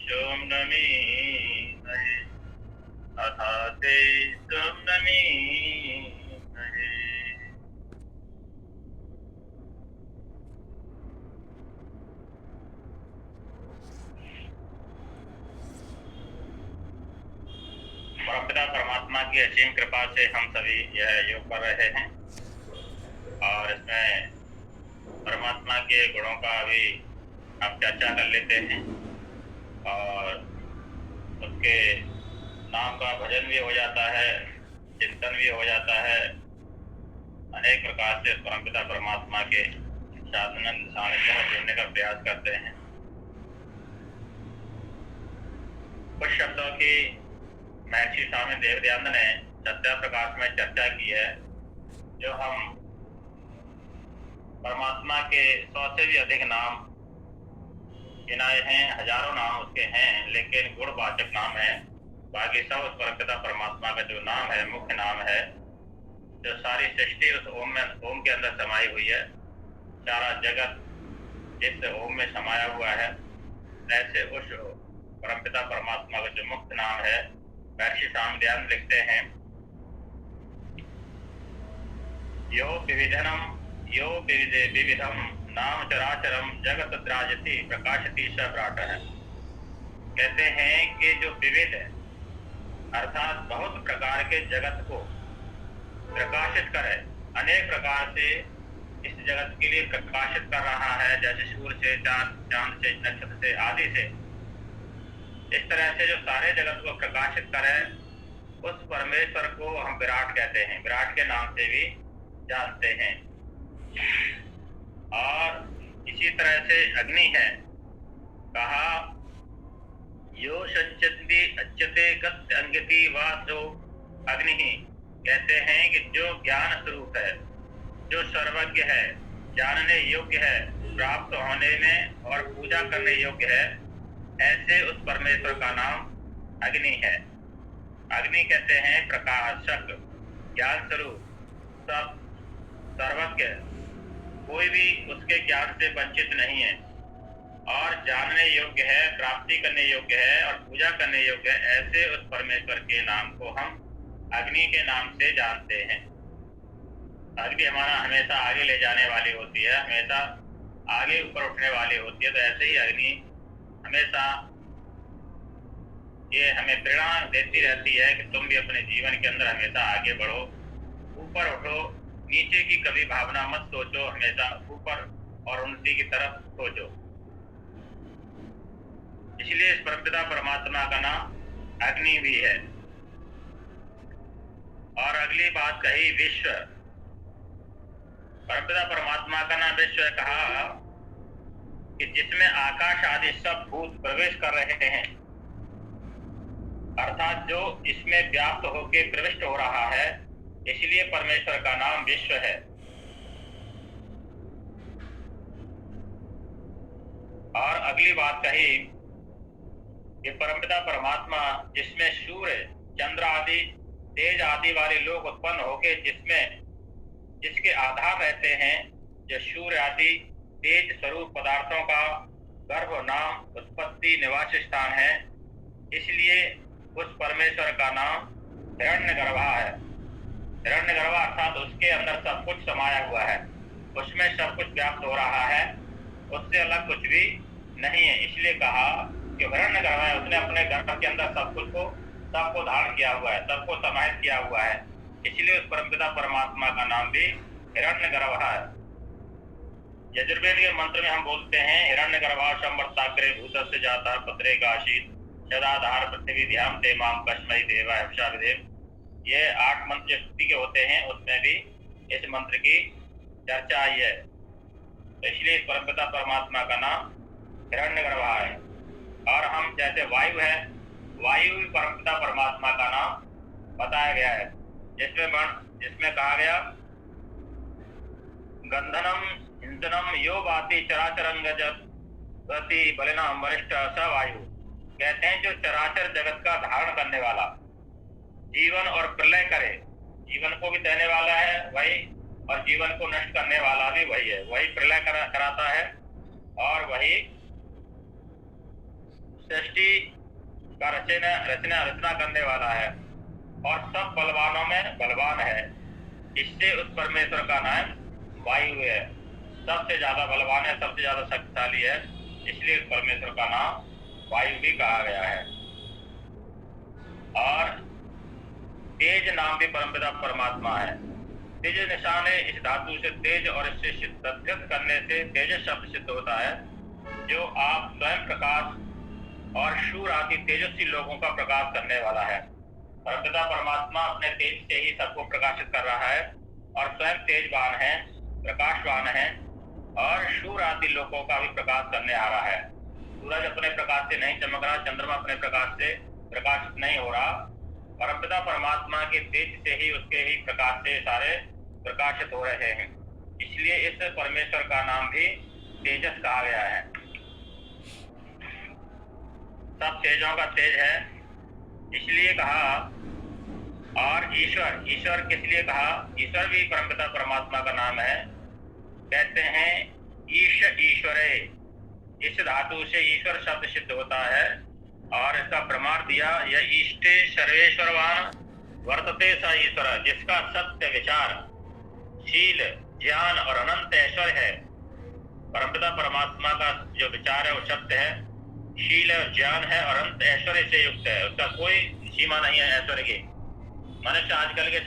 सोम नमी नहे अथाते सोम नमी नहे। परमपिता परमात्मा की असीम कृपा से हम सभी यह योग कर रहे हैं और इसमें परमात्मा के गुणों का भी आप चर्चा कर लेते हैं और उसके नाम का भजन भी हो जाता है, चिंतन भी हो जाता है। अनेक प्रकार से परमपिता परमात्मा के साधन सानिध्य में जुड़ने का प्रयास करते हैं। कुछ शब्दों की महर्षि स्वामी देवदयानंद ने सत्या प्रकाश में चर्चा की है, जो हम परमात्मा के 100 से भी अधिक नाम गिनाए हैं, हजारों नाम उसके हैं, लेकिन गुणवाचक नाम है। बाकी सब उस परमपिता परमात्मा का जो नाम है, मुख्य नाम है, जो सारी सृष्टि उस ओम के अंदर समाई हुई है, सारा जगत इस ओम में समाया हुआ है। ऐसे उस परमपिता परमात्मा का जो मुख्य नाम है, महर्षि स्वामी दयानंद लिखते हैं, यो विविधम नाम चराचरम जगत द्राजति प्रकाशति सब्राट है। कहते हैं कि जो विविध है अर्थात बहुत प्रकार के जगत को प्रकाशित करे, अनेक प्रकार से इस जगत के लिए प्रकाशित कर रहा है, जैसे सूर्य से, चांद से, नक्षत्र से, आदि से। इस तरह से जो सारे जगत को प्रकाशित करे, उस परमेश्वर को हम विराट कहते हैं, विराट के नाम से भी जानते हैं। और इसी तरह से अग्नि है, कहा यो सच्चति अच्छते गत अंगति वासो अग्नि ही। कहते हैं कि जो ज्ञान स्वरूप है, जो सर्वज्ञ है, जानने योग्य है, प्राप्त होने में और पूजा करने योग्य है, ऐसे उस परमेश्वर का नाम अग्नि है। अग्नि कहते हैं प्रकाशक, ज्ञान स्वरूप, सब सर्वज्ञ, कोई भी उसके ज्ञान से वंचित नहीं है और जानने योग्य है, प्राप्ति करने योग्य है और पूजा करने योग्य है। ऐसे उस परमेश्वर के नाम को हम अग्नि के नाम से जानते हैं। अग्नि हमारा हमेशा आगे ले जाने वाली होती है, हमेशा आगे ऊपर उठने वाली होती है। तो ऐसे ही अग्नि हमेशा ये हमें प्रेरणा देती रहती है कि तुम भी अपने जीवन के अंदर हमेशा आगे बढ़ो, ऊपर उठो, नीचे की कभी भावना मत सोचो, हमेशा ऊपर और उन्नति की तरफ सोचो। इसलिए इस परमपिता परमात्मा का नाम अग्नि भी है। और अगली बात कही विश्व, परमपिता परमात्मा का नाम विश्व है। कहा कि जिसमें आकाश आदि सब भूत प्रवेश कर रहे हैं, अर्थात जो इसमें व्याप्त होकर प्रविष्ट हो रहा है, इसलिए परमेश्वर का नाम विश्व है। और अगली बात कही कि परमपिता परमात्मा जिसमें सूर्य, चंद्र आदि तेज आदि वाले लोग उत्पन्न होके जिसके आधार रहते हैं, जो सूर्य आदि तेज स्वरूप पदार्थों का गर्भ नाम उत्पत्ति निवास स्थान है, इसलिए उस परमेश्वर का नाम हिरण्यगर्भा है। हिरण्यगर्भा अर्थात उसके अंदर सब कुछ समाया हुआ है, उसमें सब कुछ व्याप्त हो रहा है, उससे अलग कुछ भी नहीं है। इसलिए कहा कि हिरण्यगर्भा है, उसने अपने गर्भ के अंदर सबको धारण किया हुआ है, सबको समाहित किया हुआ है। इसलिए उस परमपिता परमात्मा का नाम भी हिरण्यगर्भा है। यजुर्वेद के मंत्र में हम बोलते हैं हिरण्यगर्भा संवर्ताग्रे भूतस्य जाता पत्रे काशीत सदाधार पृथ्वी ध्यान ते माम कस्मै देवा हंसा विदेव। ये 8 मंत्र जो स्तुति के होते हैं, उसमें भी इस मंत्र की चर्चा आई है। तो इसलिए परमपिता परमात्मा का नाम हिरण्यगर्भा है। और हम जैसे वायु है, वायु भी परमपिता परमात्मा का नाम बताया गया है, जिसमें कहा गया गंधनम इंधनम यो बाति चराचरंग गति बलिनाम वरिष्ठ स वायु। कहते हैं जो चराचर जगत का धारण करने वाला, जीवन और प्रलय करे, जीवन को भी देने वाला है वही, और जीवन को नष्ट करने वाला भी वही है। वही प्रलय कराता है और वही सृष्टि का रचना करने वाला है और सब बलवानों में बलवान है। इससे उस परमेश्वर का नाम वायु है। सबसे ज्यादा बलवान है, सबसे ज्यादा शक्तिशाली है, इसलिए परमेश्वर का नाम वायु भी कहा गया है। और तेज नाम भी परमपिता परमात्मा है। तेज निशान है, इस धातु से तेज और इससे सिद्ध करने से तेजस शब्द सिद्ध होता है, जो आप स्वयं प्रकाश और शूर आदि तेजस्वी लोगों का प्रकाश करने वाला है। परमपिता परमात्मा अपने तेज से ही सबको प्रकाशित कर रहा है और स्वयं तेजवान है, प्रकाशवान है और शूर आदि लोगों का भी प्रकाश करने आ रहा है। सूरज अपने प्रकाश से नहीं चमक रहा, चंद्रमा अपने प्रकाश से प्रकाशित नहीं हो रहा। परमपिता परमात्मा के तेज से ही, उसके ही प्रकाश से सारे प्रकाशित हो रहे हैं। इसलिए इस परमेश्वर का नाम भी तेजस कहा गया है। सब तेजों का तेज है, इसलिए कहा। और ईश्वर किस लिए कहा? ईश्वर भी परमपिता परमात्मा का नाम है। कहते हैं ईश्वरे, इस धातु से ईश्वर शब्द सिद्ध होता है और इसका प्रमाण दिया, यह ईष्टे सर्वेश्वरवान वर्तते स ईश्वर, जिसका सत्य विचार, शील, ज्ञान और अनंत ऐश्वर्य है। परमपिता परमात्मा का जो विचार है वो सत्य है, शील है, ज्ञान है और अनंत ऐश्वर्य से युक्त है। उसका कोई सीमा नहीं है ऐश्वर्य की। मनुष्य आजकल के